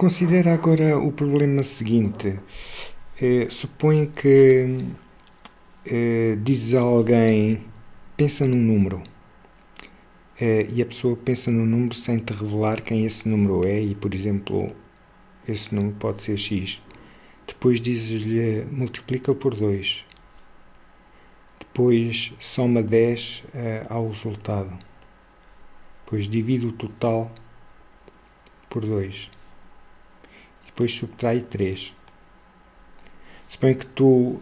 Considera agora o problema seguinte. Supõe que dizes a alguém, pensa num número, e a pessoa pensa no número sem te revelar quem esse número é, e, por exemplo, esse número pode ser X. Depois dizes-lhe, multiplica por 2. Depois soma 10 ao resultado. Depois divide o total por 2. Depois subtrai 3. Suponho que tu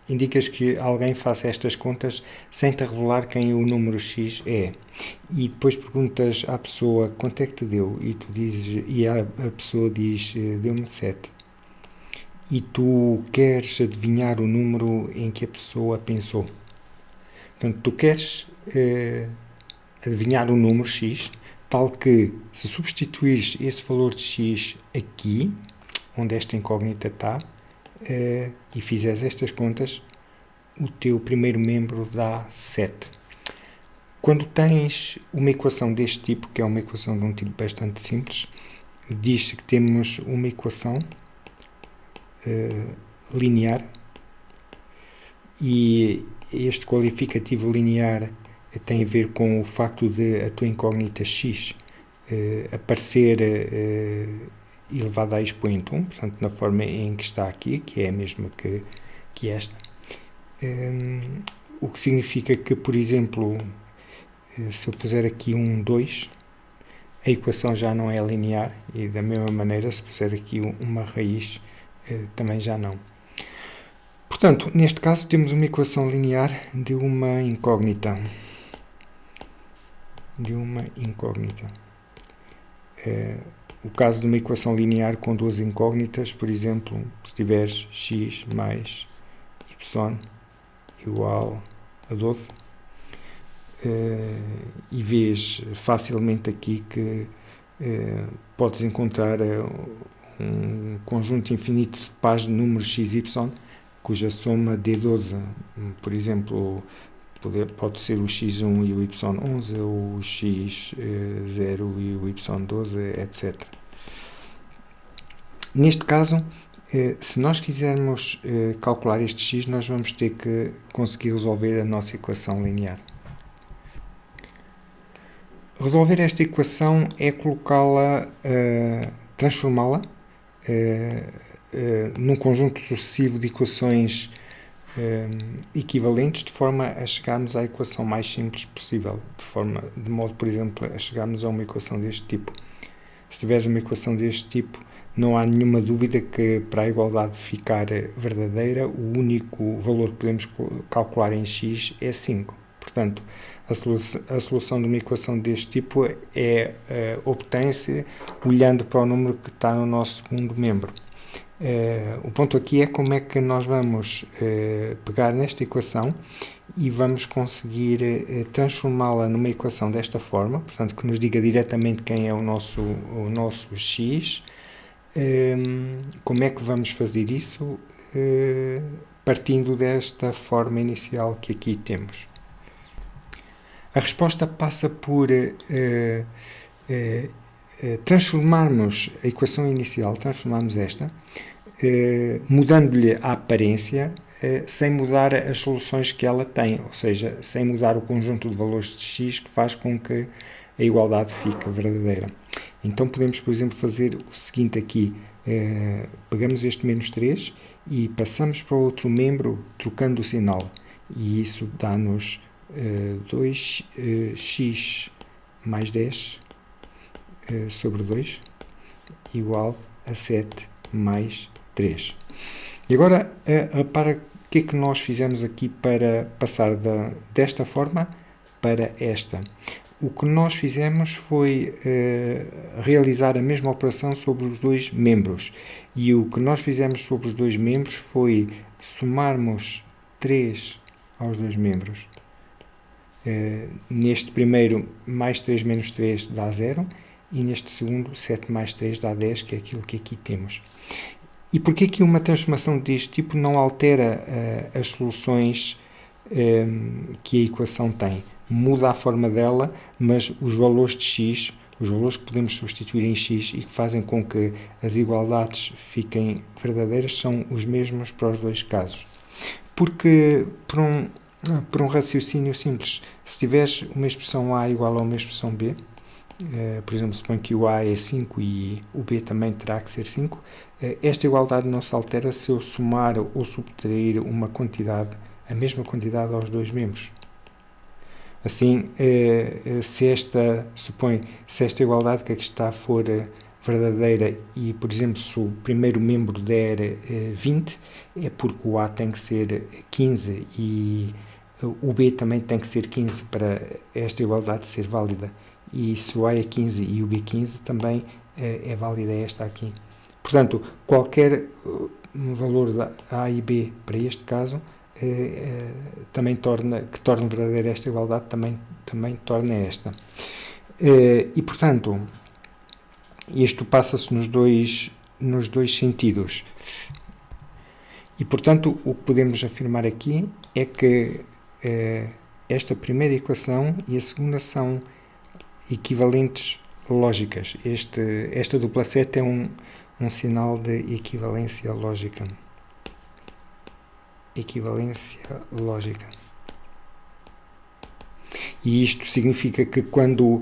indicas que alguém faça estas contas sem te revelar quem o número X é. E depois perguntas à pessoa quanto é que te deu. E tu dizes, e a pessoa diz, deu-me 7. E tu queres adivinhar o número em que a pessoa pensou. Portanto, tu queres adivinhar o número X, tal que, se substituires esse valor de X aqui, onde esta incógnita está, e fizeres estas contas, o teu primeiro membro dá 7. Quando tens uma equação deste tipo, que é uma equação de um tipo bastante simples, diz-se que temos uma equação linear, e este qualificativo linear tem a ver com o facto de a tua incógnita X aparecer elevada a expoente 1, portanto, na forma em que está aqui, que é a mesma que esta. O que significa que, por exemplo, se eu puser aqui 2, a equação já não é linear, e da mesma maneira, se puser aqui uma raiz, também já não. Portanto, neste caso, temos uma equação linear de uma incógnita. O caso de uma equação linear com duas incógnitas, por exemplo, se tiveres x mais y igual a 12, e vês facilmente aqui que podes encontrar um conjunto infinito de pares de números x, y, cuja soma dê 12. Por exemplo, pode ser o x1 e o y11, ou o x0 e o y12, etc. Neste caso, se nós quisermos calcular este x, nós vamos ter que conseguir resolver a nossa equação linear. Resolver esta equação é colocá-la, transformá-la num conjunto sucessivo de equações equivalentes, de forma a chegarmos à equação mais simples possível, de modo, por exemplo, a chegarmos a uma equação deste tipo. Se tiveres uma equação deste tipo, não há nenhuma dúvida que, para a igualdade ficar verdadeira, o único valor que podemos calcular em x é 5. Portanto, a solução de uma equação deste tipo obtém-se olhando para o número que está no nosso segundo membro. O ponto aqui é como é que nós vamos pegar nesta equação e vamos conseguir transformá-la numa equação desta forma, portanto, que nos diga diretamente quem é o nosso x. Como é que vamos fazer isso? Partindo desta forma inicial que aqui temos. A resposta passa por transformarmos a equação inicial, transformarmos esta, mudando-lhe a aparência, sem mudar as soluções que ela tem, ou seja, sem mudar o conjunto de valores de x, que faz com que a igualdade fique verdadeira. Então podemos, por exemplo, fazer o seguinte aqui, pegamos este menos 3 e passamos para o outro membro trocando o sinal, e isso dá-nos 2x mais 10 sobre 2 igual a 7 mais 3. E agora, repara o que é que nós fizemos aqui para passar desta forma para esta. O que nós fizemos foi realizar a mesma operação sobre os dois membros. E o que nós fizemos sobre os dois membros foi somarmos 3 aos dois membros. Neste primeiro, mais 3 menos 3 dá 0, e neste segundo, 7 mais 3 dá 10, que é aquilo que aqui temos. E porquê que uma transformação deste tipo não altera as soluções que a equação tem? Muda a forma dela, mas os valores de x os valores que podemos substituir em x e que fazem com que as igualdades fiquem verdadeiras são os mesmos para os dois casos. Porque, por um raciocínio simples, se tiveres uma expressão a igual a uma expressão b, por exemplo, suponho que o a é 5 e o b também terá que ser 5, esta igualdade não se altera se eu somar ou subtrair uma quantidade, a mesma quantidade aos dois membros. Assim, se esta igualdade que aqui está for verdadeira e, por exemplo, se o primeiro membro der 20, é porque o a tem que ser 15 e o b também tem que ser 15 para esta igualdade ser válida. E se o a é 15 e o b 15, também é válida esta aqui. Portanto, qualquer valor da a e b para este caso também que torne verdadeira esta igualdade, também torna esta. E, portanto, isto passa-se nos dois sentidos. E, portanto, o que podemos afirmar aqui é que esta primeira equação e a segunda são equivalentes lógicas. Esta dupla seta é um sinal de equivalência lógica. E isto significa que quando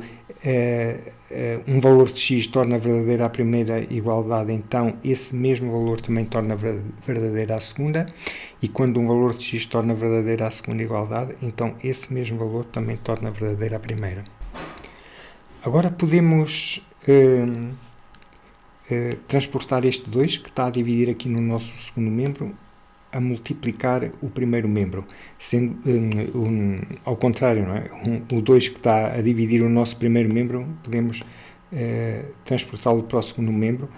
um valor de x torna verdadeira a primeira igualdade, então esse mesmo valor também torna verdadeira a segunda, e quando um valor de x torna verdadeira a segunda igualdade, então esse mesmo valor também torna verdadeira a primeira. Agora podemos transportar este 2, que está a dividir aqui no nosso segundo membro, a multiplicar o primeiro membro, sendo ao contrário, não é? O 2 que está a dividir o nosso primeiro membro, podemos transportá-lo para o segundo membro,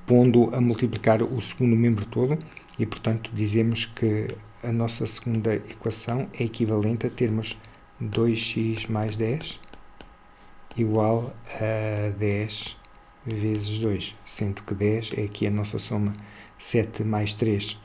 pondo a multiplicar o segundo membro todo, e portanto dizemos que a nossa segunda equação é equivalente a termos 2x mais 10 igual a 10 vezes 2, sendo que 10 é aqui a nossa soma 7 mais 3.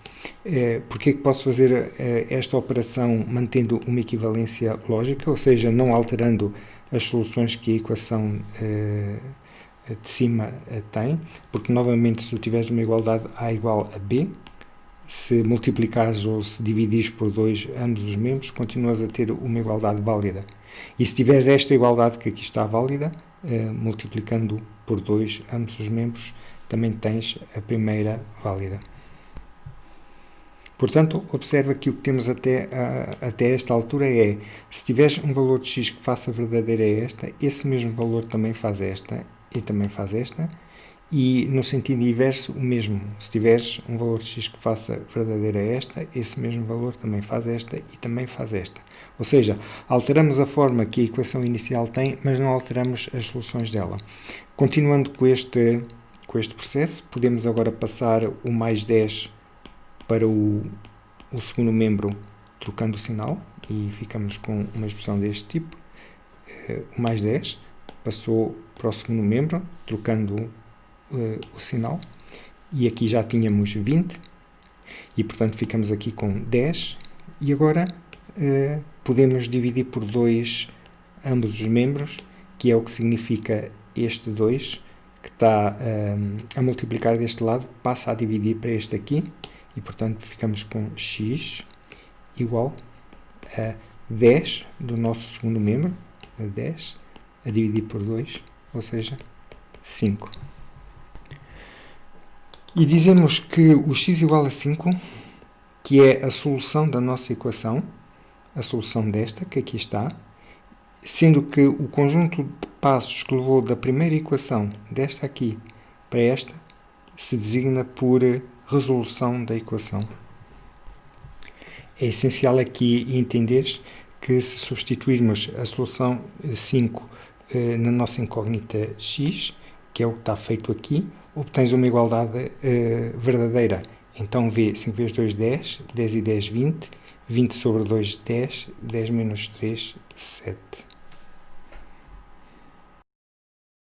Porque é que posso fazer esta operação mantendo uma equivalência lógica, ou seja, não alterando as soluções que a equação de cima tem? Porque, novamente, se tu tiveres uma igualdade A igual a B, se multiplicares ou se dividires por 2 ambos os membros, continuas a ter uma igualdade válida. E se tiveres esta igualdade que aqui está válida, multiplicando por 2 ambos os membros, também tens a primeira válida. Portanto, observa que o que temos até esta altura é, se tiveres um valor de x que faça verdadeira esta, esse mesmo valor também faz esta e também faz esta, e no sentido inverso o mesmo, se tiveres um valor de x que faça verdadeira esta, esse mesmo valor também faz esta e também faz esta. Ou seja, alteramos a forma que a equação inicial tem, mas não alteramos as soluções dela. Continuando com este processo, podemos agora passar o mais 10 para o segundo membro, trocando o sinal, e ficamos com uma expressão deste tipo. O mais 10 passou para o segundo membro, trocando o sinal, e aqui já tínhamos 20, e portanto ficamos aqui com 10, e agora podemos dividir por 2 ambos os membros, que é o que significa este 2, que está a multiplicar deste lado, passa a dividir para este aqui, e portanto ficamos com x igual a 10 do nosso segundo membro, a 10, a dividir por 2, ou seja, 5. E dizemos que o x igual a 5, que é a solução da nossa equação, a solução desta, que aqui está, sendo que o conjunto de passos que levou da primeira equação, desta aqui, para esta, se designa por resolução da equação. É essencial aqui entenderes que se substituirmos a solução 5 na nossa incógnita x, que é o que está feito aqui, obtens uma igualdade verdadeira. Então, 5 vezes 2, 10, 10 e 10, 20, 20 sobre 2, 10, 10 menos 3, 7.